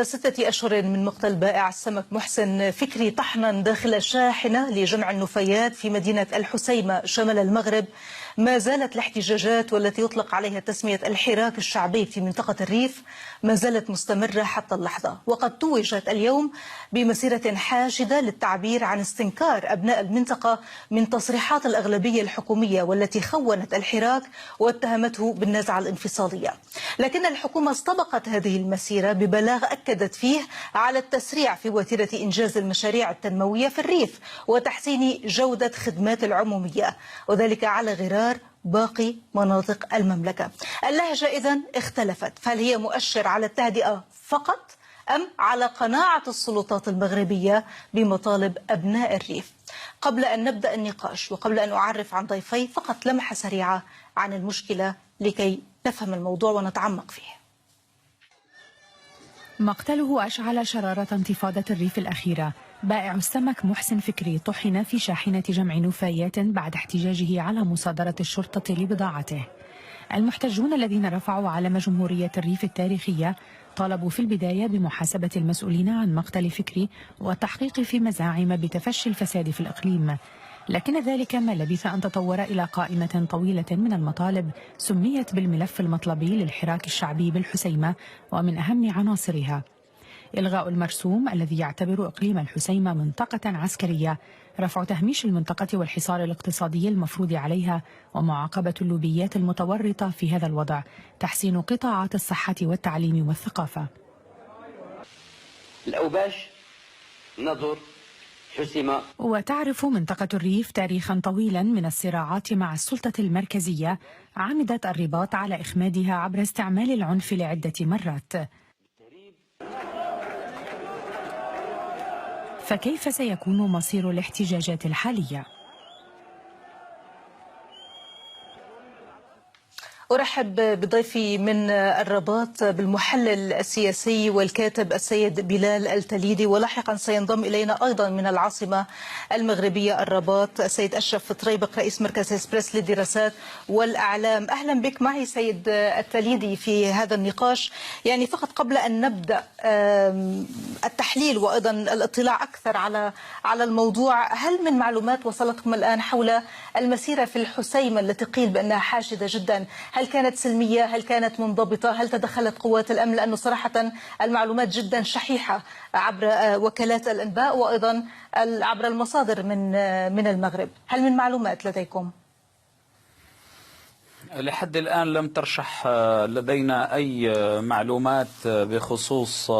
6 أشهر من مقتل بائع السمك محسن فكري طحنا داخل شاحنة لجمع النفايات في مدينة الحسيمة شمال المغرب، ما زالت الاحتجاجات والتي يطلق عليها تسمية الحراك الشعبي في منطقة الريف ما زالت مستمرة حتى اللحظة، وقد توجت اليوم بمسيرة حاشدة للتعبير عن استنكار أبناء المنطقة من تصريحات الأغلبية الحكومية والتي خونت الحراك واتهمته بالنزعة الانفصالية. لكن الحكومة استبقت هذه المسيرة ببلاغ أكدت فيه على التسريع في وتيرة إنجاز المشاريع التنموية في الريف وتحسين جودة خدمات العمومية، وذلك على غرار باقي مناطق المملكة. اللهجة إذن اختلفت، فهل هي مؤشر على التهدئة فقط أم على قناعة السلطات المغربية بمطالب أبناء الريف؟ قبل أن نبدأ النقاش وقبل أن أعرف عن ضيفي فقط لمحة سريعة عن المشكلة لكي نفهم الموضوع ونتعمق فيه. مقتله أشعل شرارة انتفاضة الريف الأخيرة. بائع السمك محسن فكري طحن في شاحنة جمع نفايات بعد احتجاجه على مصادرة الشرطة لبضاعته. المحتجون الذين رفعوا علم جمهورية الريف التاريخية طالبوا في البداية بمحاسبة المسؤولين عن مقتل فكري والتحقيق في مزاعم بتفشي الفساد في الإقليم، لكن ذلك ما لبث أن تطور إلى قائمة طويلة من المطالب سميت بالملف المطلبي للحراك الشعبي بالحسيمة، ومن أهم عناصرها إلغاء المرسوم الذي يعتبر إقليم الحسيمة منطقة عسكرية، رفع تهميش المنطقة والحصار الاقتصادي المفروض عليها، ومعاقبة اللوبيات المتورطة في هذا الوضع، تحسين قطاعات الصحة والتعليم والثقافة. الأوباش نظر حسيمة. وتعرف منطقة الريف تاريخا طويلا من الصراعات مع السلطة المركزية، عمدت الرباط على إخمادها عبر استعمال العنف لعدة مرات. فكيف سيكون مصير الاحتجاجات الحالية؟ أرحب بضيفي من الرباط بالمحلل السياسي والكاتب السيد بلال التليدي، ولاحقا سينضم إلينا أيضا من العاصمة المغربية الرباط السيد أشرف طريبق رئيس مركز إسبريس للدراسات والأعلام. أهلا بك معي سيد التليدي في هذا النقاش. يعني فقط قبل أن نبدأ التحليل وأيضا الاطلاع أكثر على الموضوع، هل من معلومات وصلتكم الآن حول المسيرة في الحسيمة التي قيل بأنها حاشدة جدا؟ هل كانت سلمية؟ هل كانت منضبطة؟ هل تدخلت قوات الأمن؟ لأنه صراحة المعلومات جدا شحيحة عبر وكالات الأنباء وأيضا عبر المصادر من المغرب. هل من معلومات لديكم؟ لحد الآن لم ترشح لدينا أي معلومات بخصوص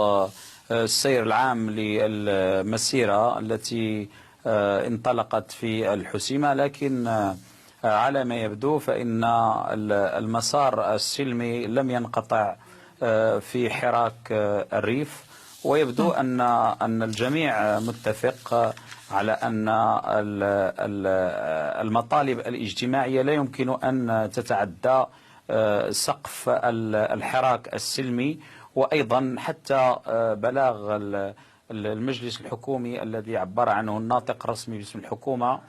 السير العام للمسيرة التي انطلقت في الحسيمة، لكن على ما يبدو فإن المسار السلمي لم ينقطع في حراك الريف، ويبدو أن الجميع متفق على أن المطالب الاجتماعية لا يمكن أن تتعدى سقف الحراك السلمي. وأيضا حتى بلاغ المجلس الحكومي الذي عبر عنه الناطق الرسمي باسم الحكومة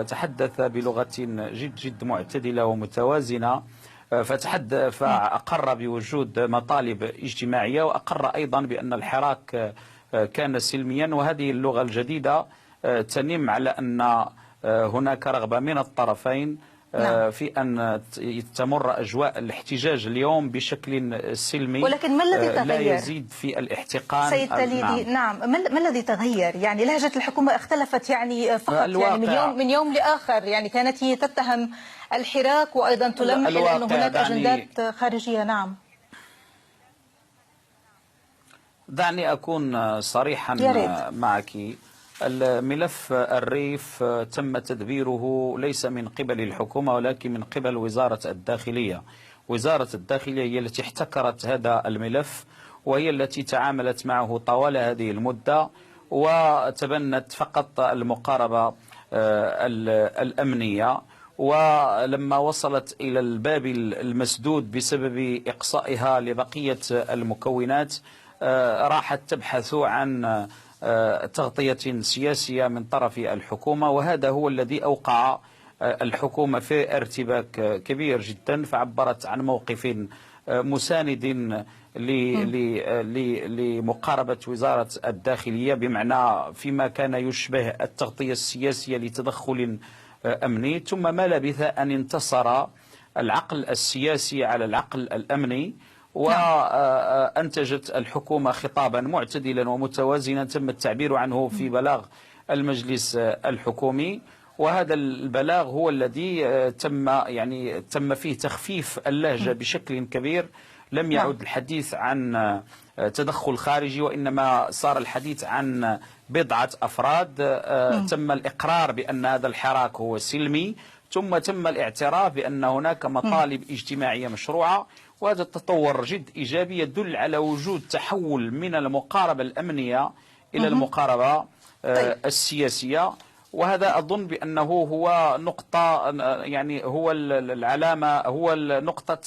تحدث بلغة جد معتدلة ومتوازنة، فأقر بوجود مطالب اجتماعية، وأقر أيضا بأن الحراك كان سلميا. وهذه اللغة الجديدة تنم على أن هناك رغبة من الطرفين في أن تمر أجواء الاحتجاج اليوم بشكل سلمي، ولكن ما الذي تغير؟ لا يزيد في الاحتقان. سيد تليدي، نعم، ما الذي تغير؟ يعني لهجة الحكومة اختلفت يعني فقط يعني من يوم لآخر، يعني كانت هي تتهم الحراك وأيضا تلمح إلى أن هناك أجندات خارجية. نعم، دعني أكون صريحا معك. الملف الريف تم تدبيره ليس من قبل الحكومة ولكن من قبل وزارة الداخلية. وزارة الداخلية هي التي احتكرت هذا الملف، وهي التي تعاملت معه طوال هذه المدة، وتبنت فقط المقاربة الأمنية. ولما وصلت إلى الباب المسدود بسبب إقصائها لبقية المكونات، راحت تبحث عن تغطية سياسية من طرف الحكومة، وهذا هو الذي أوقع الحكومة في ارتباك كبير جدا، فعبرت عن موقف مساند لمقاربة وزارة الداخلية، بمعنى فيما كان يشبه التغطية السياسية لتدخل أمني، ثم ما لبث أن انتصر العقل السياسي على العقل الأمني، وأنتجت الحكومة خطابا معتدلا ومتوازنا تم التعبير عنه في بلاغ المجلس الحكومي. وهذا البلاغ هو الذي تم فيه تخفيف اللهجة بشكل كبير. لم يعد الحديث عن تدخل خارجي، وإنما صار الحديث عن بضعة أفراد. تم الإقرار بأن هذا الحراك هو سلمي، ثم تم الاعتراف بأن هناك مطالب اجتماعية مشروعة. وهذا التطور جد إيجابي يدل على وجود تحول من المقاربة الأمنية إلى المقاربة السياسية. وهذا أظن بأنه هو نقطة، يعني هو العلامة، هو نقطة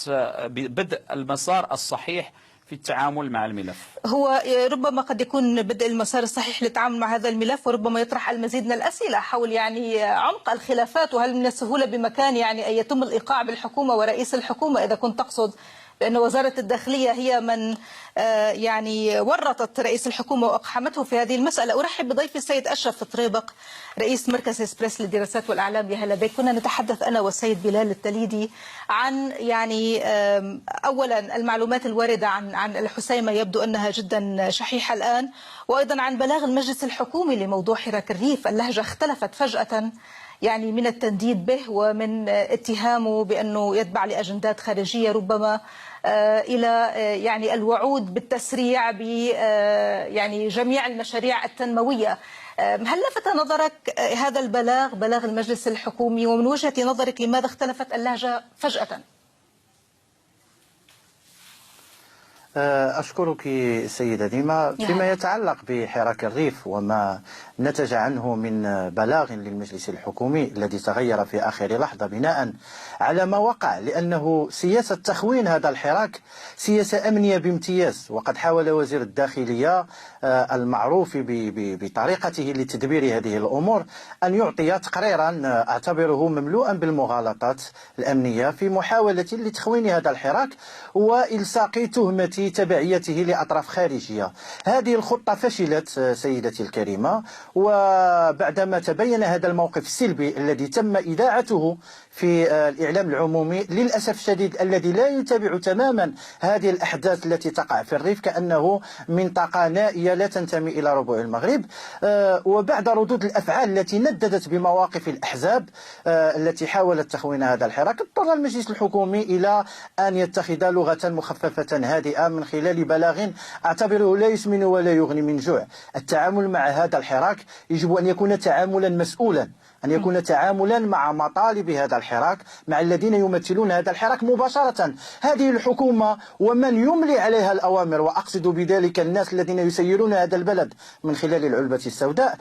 بدء المسار الصحيح في التعامل مع الملف. هو ربما قد يكون بدء المسار الصحيح للتعامل مع هذا الملف، وربما يطرح المزيد من الأسئلة حول يعني عمق الخلافات، وهل من السهولة بمكان يعني أن يتم الإيقاع بالحكومة ورئيس الحكومة، إذا كنت تقصد بأن وزارة الداخلية هي من يعني ورطت رئيس الحكومة وأقحمته في هذه المسألة. أرحب بضيفي السيد أشرف طريبق، رئيس مركز إسبريس للدراسات والأعلام. يا هلا بك. كنا نتحدث أنا والسيد بلال التليدي عن يعني أولا المعلومات الواردة عن الحسيمة، يبدو أنها جدا شحيحة الآن، وأيضا عن بلاغ المجلس الحكومي لموضوع حراك الريف. اللهجة اختلفت فجأة يعني من التنديد به ومن اتهامه بأنه يتبع لأجندات خارجية ربما إلى يعني الوعود بالتسريع ب يعني جميع المشاريع التنموية. هل لفت نظرك هذا البلاغ، بلاغ المجلس الحكومي، ومن وجهة نظرك لماذا اختلفت اللهجة فجأة؟ أشكرك سيدة ديما. فيما يتعلق بحراك الريف وما نتج عنه من بلاغ للمجلس الحكومي الذي تغير في آخر لحظة بناء على ما وقع، لأنه سياسة تخوين هذا الحراك سياسة أمنية بامتياز، وقد حاول وزير الداخلية المعروف بطريقته لتدبير هذه الأمور أن يعطي تقريرا أعتبره مملوءا بالمغالطات الأمنية في محاولة لتخوين هذا الحراك وإلصاق تهمة تبعيته لأطراف خارجية. هذه الخطة فشلت سيدتي الكريمة، وبعدما تبين هذا الموقف السلبي الذي تم إذاعته في الإعلام العمومي للأسف الشديد الذي لا يتابع تماما هذه الأحداث التي تقع في الريف كأنه منطقة نائية لا تنتمي إلى ربوع المغرب، وبعد ردود الأفعال التي نددت بمواقف الأحزاب التي حاولت تخوين هذا الحراك، اضطر المجلس الحكومي إلى أن يتخذ لغة مخففة هادئة من خلال بلاغ أعتبره لا يسمن ولا يغني من جوع. التعامل مع هذا الحراك يجب أن يكون تعاملا مسؤولا، أن يكون تعاملا مع مطالب هذا الحراك، مع الذين يمثلون هذا الحراك مباشرة. هذه الحكومة ومن يملي عليها الأوامر، وأقصد بذلك الناس الذين يسيرون هذا البلد من خلال العلبة السوداء،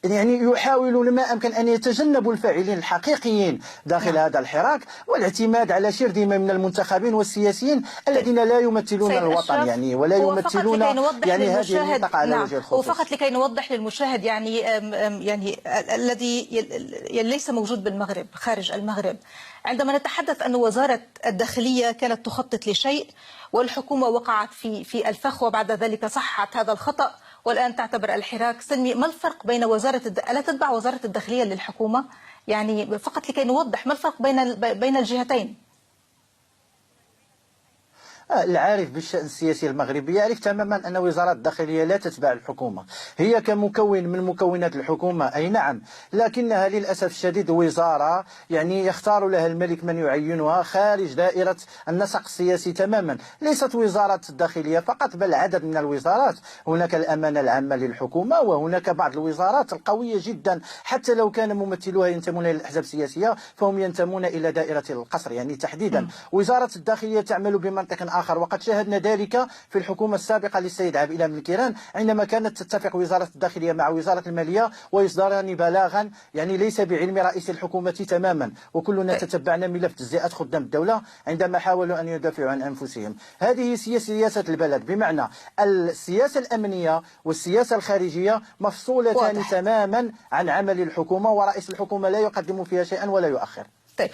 يعني يحاولون ما أمكن أن يتجنبوا الفاعلين الحقيقيين داخل هذا الحراك، والاعتماد على شرذمة من المنتخبين والسياسيين الذين لا يمثلون الوطن يعني ولا يمثلون يعني هذه المنطقة على وجه الخصوص. وفقط لكي نوضح للمشاهد يعني الذي ليس موجود بالمغرب خارج المغرب، عندما نتحدث أن وزارة الداخلية كانت تخطط لشيء والحكومة وقعت في الفخ وبعد ذلك صحت هذا الخطأ والآن تعتبر الحراك سلمي، ما الفرق بين ألا تتبع وزارة الداخلية للحكومة؟ يعني فقط لكي نوضح ما الفرق بين الجهتين. العارف بالشأن السياسي المغربي يعرف تماما أن وزارة الداخلية لا تتبع الحكومة، هي كمكون من مكونات الحكومة أي نعم، لكنها للأسف الشديد وزارة يعني يختار لها الملك من يعينها خارج دائرة النسق السياسي تماما. ليست وزارة الداخلية فقط بل عدد من الوزارات، هناك الأمانة العامة للحكومة، وهناك بعض الوزارات القوية جدا حتى لو كان ممثلوها ينتمون إلى الأحزاب السياسية فهم ينتمون إلى دائرة القصر. يعني تحديدا وزارة الداخلية تعمل بمنطق آخر، وقد شاهدنا ذلك في الحكومة السابقة للسيد عبد الإله بن كيران عندما كانت تتفق وزارة الداخلية مع وزارة المالية ويصدران بلاغا يعني ليس بعلم رئيس الحكومة تماما، وكلنا تتبعنا ملف تجزئة خدام الدولة عندما حاولوا أن يدافعوا عن أنفسهم. هذه سياسة البلد، بمعنى السياسة الأمنية والسياسة الخارجية مفصولتان تماما عن عمل الحكومة، ورئيس الحكومة لا يقدم فيها شيئا ولا يؤخر. طيب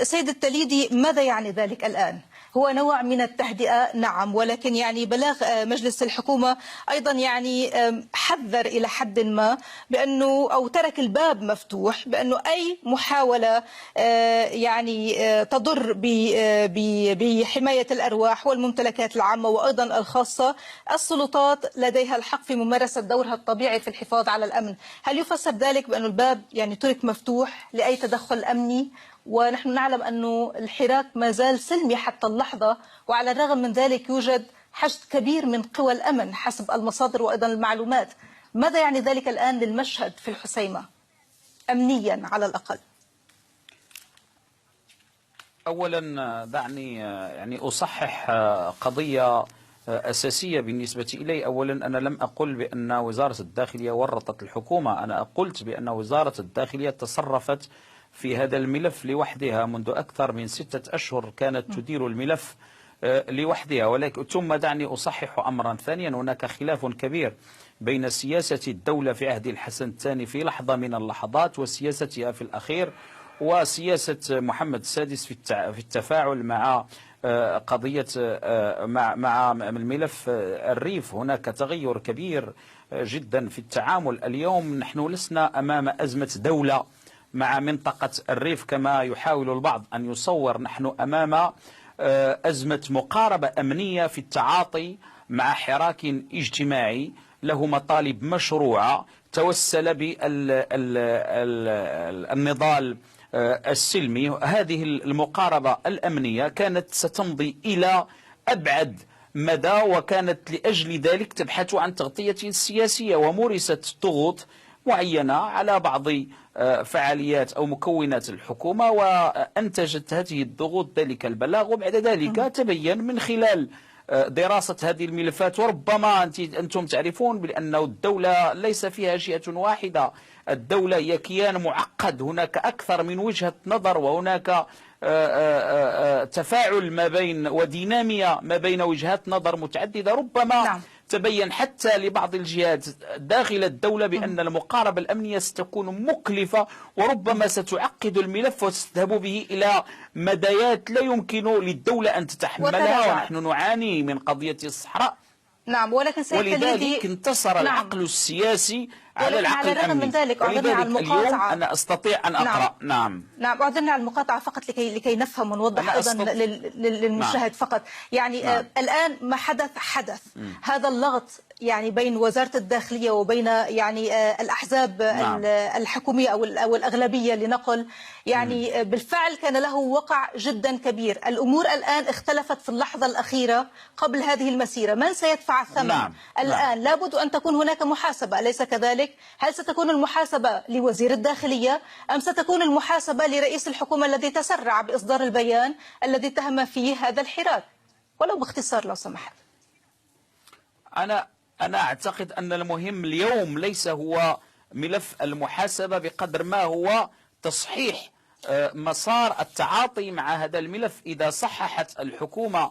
سيد التليدي، ماذا يعني ذلك الآن؟ هو نوع من التهدئة نعم، ولكن يعني بلاغ مجلس الحكومة أيضا يعني حذر إلى حد ما بأنه أو ترك الباب مفتوح بأنه أي محاولة يعني تضر بحماية الأرواح والممتلكات العامة وأيضا الخاصة، السلطات لديها الحق في ممارسة دورها الطبيعي في الحفاظ على الأمن. هل يفسر ذلك بأن الباب يعني ترك مفتوح لأي تدخل أمني؟ ونحن نعلم أن الحراك ما زال سلمي حتى اللحظة، وعلى الرغم من ذلك يوجد حشد كبير من قوى الأمن حسب المصادر وأيضا المعلومات. ماذا يعني ذلك الآن للمشهد في الحسيمة أمنيا على الأقل؟ أولا دعني يعني أصحح قضية أساسية بالنسبة إلي. أولا أنا لم أقل بأن وزارة الداخلية ورطت الحكومة، أنا قلت بأن وزارة الداخلية تصرفت في هذا الملف لوحدها منذ أكثر من 6 أشهر، كانت تدير الملف لوحدها. ولكن ثم دعني أصحح أمرا ثانيا، هناك خلاف كبير بين سياسة الدولة في عهد الحسن الثاني في لحظة من اللحظات وسياستها في الأخير وسياسة محمد السادس في التفاعل مع قضية مع الملف الريف. هناك تغير كبير جدا في التعامل. اليوم نحن لسنا أمام أزمة دولة مع منطقة الريف كما يحاول البعض أن يصور، نحن أمام أزمة مقاربة أمنية في التعاطي مع حراك اجتماعي له مطالب مشروعة توسل بالنضال السلمي. هذه المقاربة الأمنية كانت ستمضي إلى أبعد مدى، وكانت لأجل ذلك تبحث عن تغطية سياسية، ومورست ضغوط معينة على بعض فعاليات أو مكونات الحكومة، وأنتجت هذه الضغوط ذلك البلاغ. وبعد ذلك تبين من خلال دراسة هذه الملفات، وربما أنتم تعرفون بأن الدولة ليس فيها جهة واحدة، الدولة هي كيان معقد، هناك أكثر من وجهة نظر، وهناك تفاعل ما بين ودينامية ما بين وجهات نظر متعددة. ربما نعم. تبين حتى لبعض الجهات داخل الدولة بأن المقاربة الأمنية ستكون مكلفة، وربما ستعقد الملف وستذهب به إلى مدايات لا يمكن للدولة أن تتحملها. ونحن نعاني من قضية الصحراء. نعم، ولكن ولذلك انتصر نعم. العقل السياسي على العقل على الرغم الأمني. من ذلك ولذلك على المقاطعة. اليوم أنا أستطيع أن أقرأ. نعم أعذرنا على المقاطعة فقط لكي نفهم ونوضح أيضا للمشاهد. نعم. فقط يعني الآن ما حدث هذا اللغط يعني بين وزارة الداخلية وبين يعني الأحزاب الحكومية أو الأغلبية لنقل، يعني بالفعل كان له وقع جدا كبير. الأمور الآن اختلفت في اللحظة الأخيرة قبل هذه المسيرة. من سيدفع الثمن الآن؟ لابد أن تكون هناك محاسبة، أليس كذلك؟ هل ستكون المحاسبة لوزير الداخلية أم ستكون المحاسبة لرئيس الحكومة الذي تسرع بإصدار البيان الذي اتهم فيه هذا الحراك؟ ولو باختصار لو سمحت. أنا أعتقد أن المهم اليوم ليس هو ملف المحاسبة بقدر ما هو تصحيح مسار التعاطي مع هذا الملف. إذا صححت الحكومة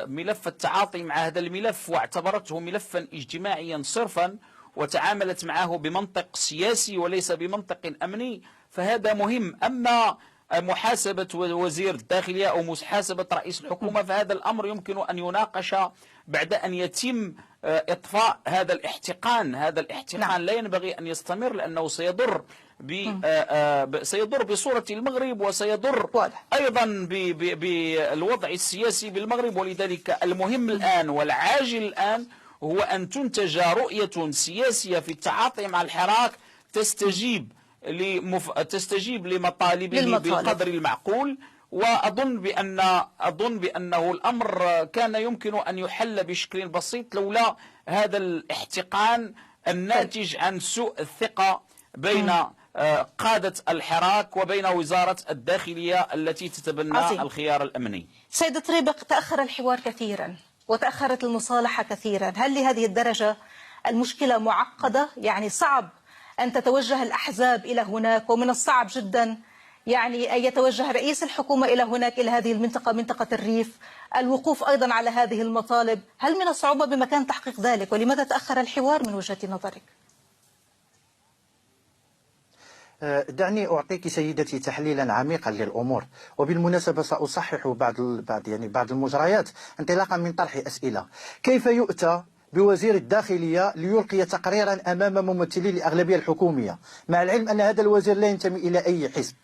ملف التعاطي مع هذا الملف واعتبرته ملفا اجتماعيا صرفا وتعاملت معه بمنطق سياسي وليس بمنطق أمني، فهذا مهم. أما محاسبة وزير الداخلية أو محاسبة رئيس الحكومة فهذا الأمر يمكن أن يناقش بعد أن يتم إطفاء هذا الاحتقان. هذا الاحتقان لا ينبغي أن يستمر، لأنه سيضر بصورة المغرب وسيضر أيضا بالوضع السياسي بالمغرب. ولذلك المهم الآن والعاجل الآن هو أن تنتج رؤية سياسية في التعاطي مع الحراك تستجيب لمطالبه بالقدر المعقول. وأظن بأنه الأمر كان يمكن أن يحل بشكل بسيط لولا هذا الاحتقان الناتج عن سوء الثقة بين قادة الحراك وبين وزارة الداخلية التي تتبنى الخيار الأمني. سيد طريبق، تأخر الحوار كثيرا وتأخرت المصالحة كثيرا. هل لهذه الدرجة المشكلة معقدة؟ يعني صعب أن تتوجه الأحزاب إلى هناك، ومن الصعب جدا يعني أن يتوجه رئيس الحكومة إلى هناك، إلى هذه المنطقة، منطقة الريف، الوقوف أيضا على هذه المطالب. هل من الصعوبة بمكان تحقيق ذلك؟ ولماذا تأخر الحوار من وجهة نظرك؟ دعني أعطيك سيدتي تحليلا عميقا للأمور، وبالمناسبة سأصحح بعض المجريات انطلاقا من طرح أسئلة. كيف يؤتى بوزير الداخلية ليلقي تقريرا أمام ممثلي الأغلبية الحكومية، مع العلم أن هذا الوزير لا ينتمي إلى أي حزب؟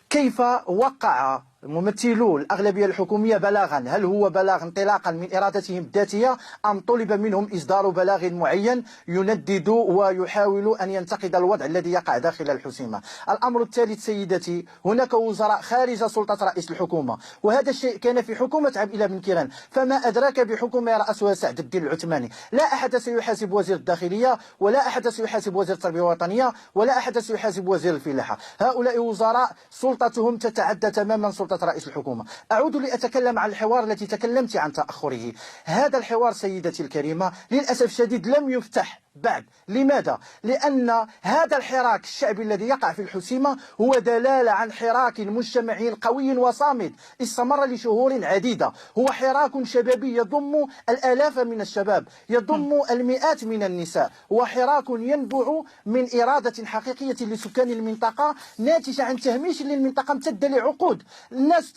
كيف وقع ممثلو الأغلبية الحكومية بلاغا؟ هل هو بلاغ انطلاقا من إرادتهم الذاتية أم طلب منهم إصدار بلاغ معين يندد ويحاول أن ينتقد الوضع الذي يقع داخل الحسيمة؟ الأمر الثالث سيدتي، هناك وزراء خارج سلطة رئيس الحكومة، وهذا الشيء كان في حكومة عبد الإله بن كيران، فما أدراك بحكومة يرأسها سعد الدين العثماني. لا أحد سيحاسب وزير الداخلية، ولا أحد سيحاسب وزير التربية الوطنية، ولا أحد سيحاسب وزير الفلاحة. هؤلاء وزراء سلطتهم تتعدى تماما سلطة رئيس الحكومة. أعود لأتكلم عن الحوار التي تكلمت عن تأخره. هذا الحوار سيدتي الكريمة للأسف الشديد لم يفتح بعد. لماذا؟ لأن هذا الحراك الشعبي الذي يقع في الحسيمة هو دلالة عن حراك مجتمعي قوي وصامد استمر لشهور عديدة. هو حراك شبابي يضم الآلاف من الشباب، يضم المئات من النساء، هو حراك ينبع من إرادة حقيقية لسكان المنطقة ناتجة عن تهميش للمنطقة امتد لعقود. الناس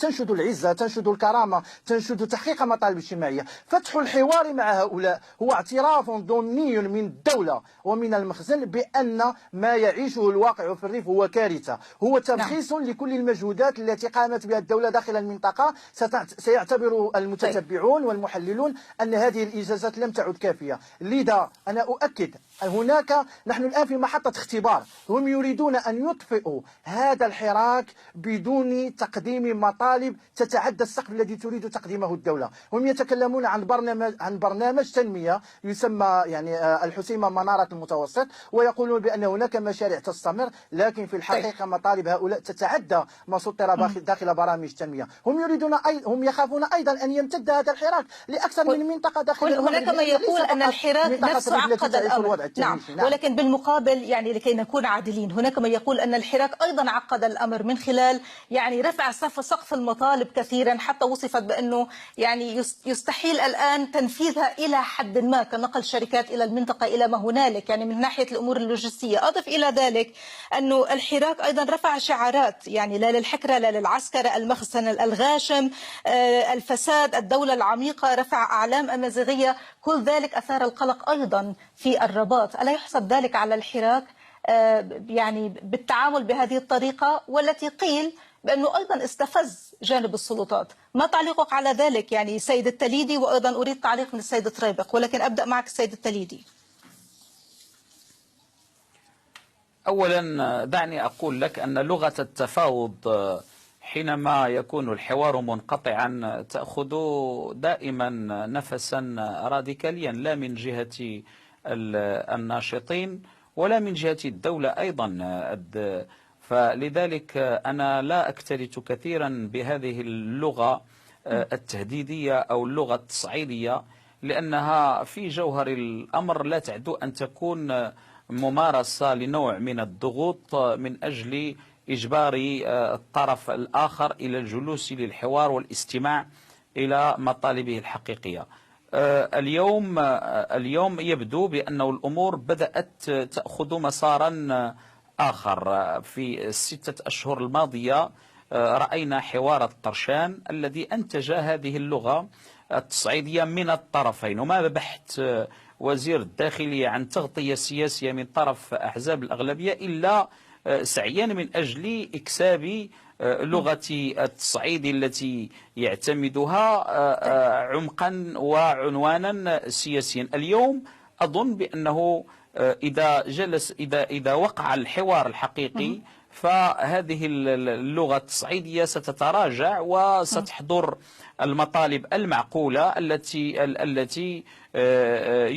تنشد العزة، تنشد الكرامة، تنشد تحقيق مطالب اجتماعية. فتح الحوار مع هؤلاء هو اعتراف ضمني من الدولة ومن المخزن بأن ما يعيشه الواقع في الريف هو كارثة، هو تمخيص لكل المجهودات التي قامت بها الدولة داخل المنطقة. سيعتبر المتتبعون والمحللون أن هذه الإجازات لم تعد كافية. لذا أنا أؤكد نحن الآن في محطة اختبار. هم يريدون أن يطفئوا هذا الحراك بدون تقديم مطالب تتعدى السقف الذي تريد تقديمه الدولة. هم يتكلمون عن برنامج تنمية يسمى الحسيمة منارة المتوسط، ويقولون بأن هناك مشاريع تستمر، لكن في الحقيقة مطالب هؤلاء تتعدى ما سطر داخل برامج التنمية. هم يخافون أيضا أن يمتد هذا الحراك لأكثر من منطقة داخل هناك من يقول أن الحراك نفسه عقد الأمر. نعم، ولكن بالمقابل لكي نكون عادلين، هناك من يقول أن الحراك أيضا عقد الأمر من خلال رفع سقف المطالب كثيرا، حتى وصفت بأنه يستحيل الآن تنفيذها إلى حد ما، كنقل شركات إلى المنطقة إلى ما هنالك من ناحية الأمور اللوجستية. أضف إلى ذلك أنه الحراك أيضا رفع شعارات لا للحكرة لا للعسكرة، المخزن الغاشم، الفساد، الدولة العميقة، رفع أعلام أمازيغية. كل ذلك أثار القلق أيضا في الرباط. ألا يحسب ذلك على الحراك بالتعامل بهذه الطريقة، والتي قيل بأنه أيضا استفز جانب السلطات؟ ما تعليقك على ذلك سيد التليدي؟ وأيضا أريد تعليق من السيد طريبق، ولكن أبدأ معك السيد التليدي. أولا دعني أقول لك أن لغة التفاوض حينما يكون الحوار منقطعا تأخذ دائما نفسا راديكاليا، لا من جهة الناشطين ولا من جهة الدولة أيضا. فلذلك أنا لا أكترث كثيرا بهذه اللغة التهديدية أو اللغة التصعيدية، لأنها في جوهر الأمر لا تعدو أن تكون ممارسة لنوع من الضغوط من أجل إجبار الطرف الآخر إلى الجلوس للحوار والاستماع إلى مطالبه الحقيقية. اليوم يبدو بأن الأمور بدأت تأخذ مسارا آخر. في الستة أشهر الماضية رأينا حوار الطرشان الذي أنتج هذه اللغة التصعيدية من الطرفين، وما بحث وزير الداخلية عن تغطية سياسية من طرف أحزاب الأغلبية إلا سعيا من أجل إكساب لغة التصعيد التي يعتمدها عمقا وعنوانا سياسيا. اليوم أظن بأنه إذا وقع الحوار الحقيقي فهذه اللغة التصعيدية ستتراجع وستحضر المطالب المعقولة التي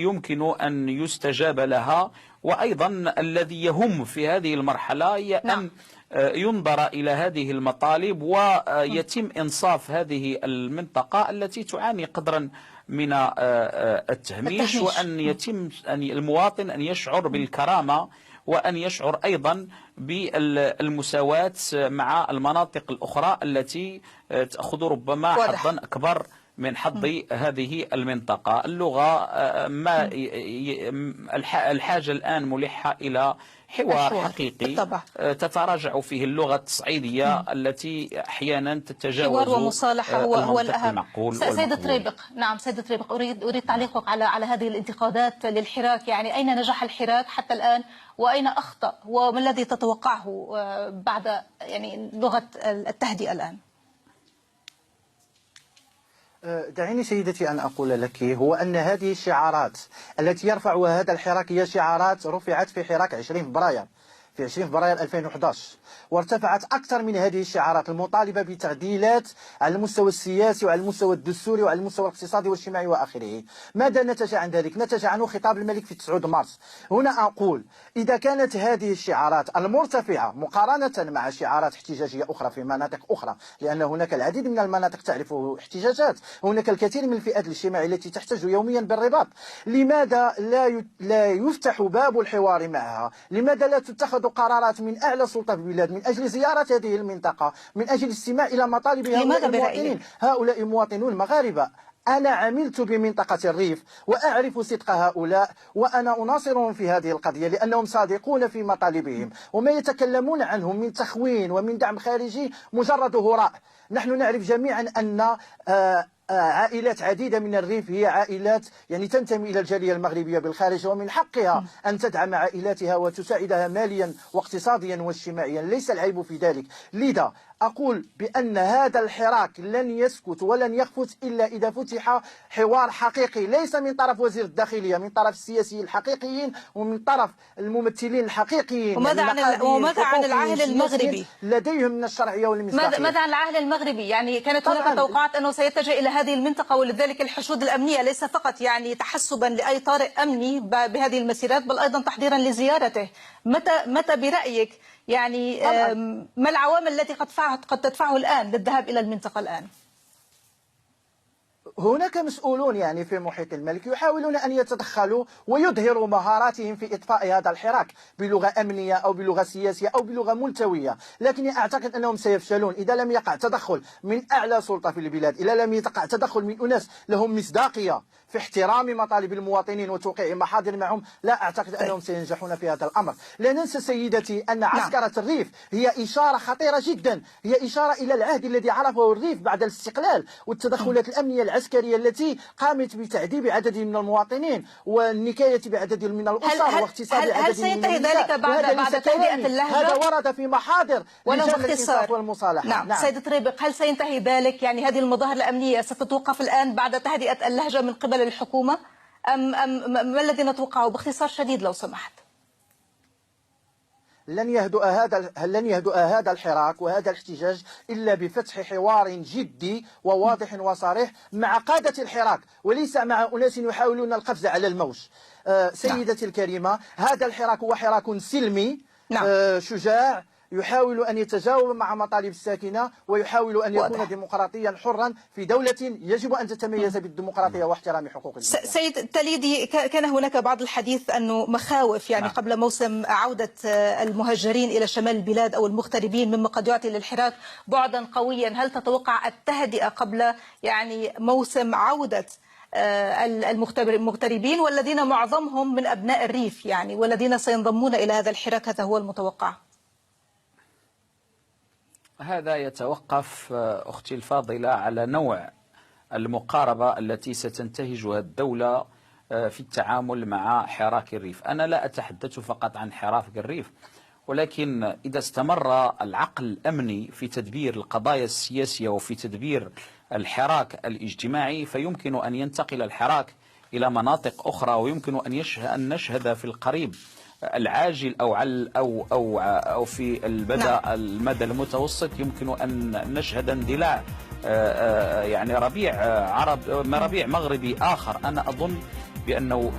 يمكن أن يستجاب لها. وأيضا الذي يهم في هذه المرحلة هي أن ينظر إلى هذه المطالب ويتم إنصاف هذه المنطقة التي تعاني قدرا من التهميش، وأن يتم المواطن أن يشعر بالكرامة، وأن يشعر أيضا بالمساواة مع المناطق الأخرى التي تأخذ ربما حظا أكبر من حظ هذه المنطقة. اللغة ما الحاجة الآن ملحة إلى حوار حقيقي بالطبع. تتراجع فيه اللغة التصعيدية التي أحيانا تتجاوز حوار ومصالحة هو الأهم. سيدة طريبق، نعم سيدة طريبق، أريد تعليقك على هذه الانتقادات للحراك. يعني أين نجح الحراك حتى الآن وأين أخطأ، وما الذي تتوقعه بعد يعني لغة التهدئة الآن؟ دعيني سيدتي أن أقول لك هو أن هذه الشعارات التي يرفعها هذا الحراك هي شعارات رفعت في حراك 20 فبراير في 20 فبراير 2011، وارتفعت أكثر من هذه الشعارات المطالبة بتعديلات على المستوى السياسي وعلى المستوى الدستوري وعلى المستوى الاقتصادي والاجتماعي وآخره. ماذا نتج عن ذلك؟ نتج عنه خطاب الملك في 9 مارس. هنا أقول إذا كانت هذه الشعارات المرتفعة مقارنة مع شعارات احتجاجية أخرى في مناطق أخرى، لأن هناك العديد من المناطق تعرف احتجاجات، هناك الكثير من الفئات الاجتماعية التي تحتاج يوميا بالرباط، لماذا لا يفتح باب الحوار معها؟ لماذا لا تتخذ قرارات من أعلى سلطة في البلاد من أجل زيارة هذه المنطقة، من أجل الاستماع إلى مطالب هؤلاء المواطنين؟ هؤلاء مواطنون مغاربة. أنا عملت بمنطقة الريف وأعرف صدق هؤلاء، وأنا أناصرهم في هذه القضية لأنهم صادقون في مطالبهم، وما يتكلمون عنهم من تخوين ومن دعم خارجي مجرد هراء. نحن نعرف جميعا أن عائلات عديدة من الريف هي عائلات يعني تنتمي إلى الجالية المغربية بالخارج، ومن حقها أن تدعم عائلاتها وتساعدها ماليا واقتصاديا واجتماعيا، ليس العيب في ذلك. لذا أقول بأن هذا الحراك لن يسكت ولن يخفت إلا إذا فتح حوار حقيقي، ليس من طرف وزير الداخلية، من طرف السياسيين الحقيقيين ومن طرف الممثلين الحقيقيين. وماذا عن العاهل المغربي؟ لديهم من الشرعية والمصداقية. ماذا عن العاهل المغربي؟ يعني كانت هناك توقعات أنه سيتجه إلى هذه المنطقة، ولذلك الحشود الأمنية ليس فقط يعني تحسبا لأي طارئ أمني بهذه المسيرات، بل أيضا تحضيرا لزيارته. متى برأيك يعني ما العوامل التي قد تدفعه الآن للذهاب إلى المنطقة الآن؟ هناك مسؤولون يعني في محيط الملك يحاولون أن يتدخلوا ويظهروا مهاراتهم في إطفاء هذا الحراك بلغة أمنية أو بلغة سياسية أو بلغة ملتوية، لكني أعتقد أنهم سيفشلون إذا لم يقع تدخل من أعلى سلطة في البلاد، إذا لم يقع تدخل من أناس لهم مصداقية في احترام مطالب المواطنين وتوقيع محاضر معهم. لا أعتقد أنهم سينجحون في هذا الأمر. لا ننسى سيدتي أن عسكرة الريف هي إشارة خطيرة جدا، هي إشارة إلى العهد الذي عرفه الريف بعد الاستقلال والتدخلات الأمنية العسكرية التي قامت بتعذيب عدد من المواطنين والنكاية بعدد من الأسر واغتصاب عدد من النساء. هل سينتهي ذلك بعد تهدئة اللهجة؟ هذا ورد في محاضر لجنة الإنصاف والمصالحة. نعم. سيدة طريبق، هل سينتهي ذلك؟ يعني هذه المظاهر الأمنية ستتوقف الآن بعد تهدئة اللهجة من قبل الحكومة أم ما الذي نتوقعه باختصار شديد لو سمحت؟ لن يهدأ هذا الحراك وهذا الاحتجاج إلا بفتح حوار جدي وواضح وصريح مع قادة الحراك، وليس مع أناس يحاولون القفز على الموج. سيدتي الكريمة، هذا الحراك هو حراك سلمي شجاع، يحاول أن يتجاوب مع مطالب الساكنة ويحاول أن يكون ديمقراطيا حرا في دولة يجب أن تتميز بالديمقراطية واحترام حقوق الإنسان. سيد التليدي، كان هناك بعض الحديث أنه مخاوف يعني قبل موسم عودة المهاجرين إلى شمال البلاد أو المغتربين مما قد يعطي للحراك بعدا قويا. هل تتوقع التهدئة قبل يعني موسم عودة المغتربين والذين معظمهم من أبناء الريف يعني والذين سينضمون إلى هذا الحراك؟ هذا هو المتوقع. هذا يتوقف أختي الفاضلة على نوع المقاربة التي ستنتهجها الدولة في التعامل مع حراك الريف. أنا لا أتحدث فقط عن حراك الريف، ولكن إذا استمر العقل الأمني في تدبير القضايا السياسية وفي تدبير الحراك الاجتماعي فيمكن أن ينتقل الحراك إلى مناطق أخرى، ويمكن أن نشهد في القريب العاجل أو في المدى المتوسط يمكن أن نشهد اندلاع يعني ربيع مغربي آخر. أنا أظن بأنه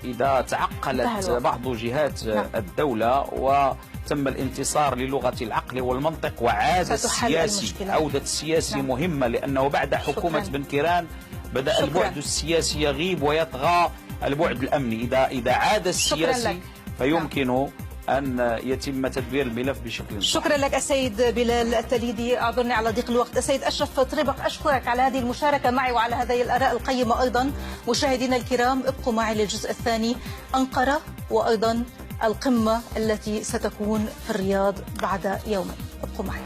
إذا تعقلت بعض جهات الدولة وتم الانتصار للغة العقل والمنطق وعاد السياسي، عودة السياسي مهمة، لأنه بعد حكومة بن كيران بدأ البعد السياسي يغيب ويطغى البعد الأمني. إذا عاد السياسي فيمكن أن يتم تدبير الملف بشكل صحيح. شكرا لك السيد بلال التليدي، أعذرني على ضيق الوقت. السيد أشرف طريبق، أشكرك على هذه المشاركة معي وعلى هذه الآراء القيمة أيضا. مشاهدينا الكرام، ابقوا معي للجزء الثاني، أنقرة وأيضا القمة التي ستكون في الرياض بعد يومين. ابقوا معي.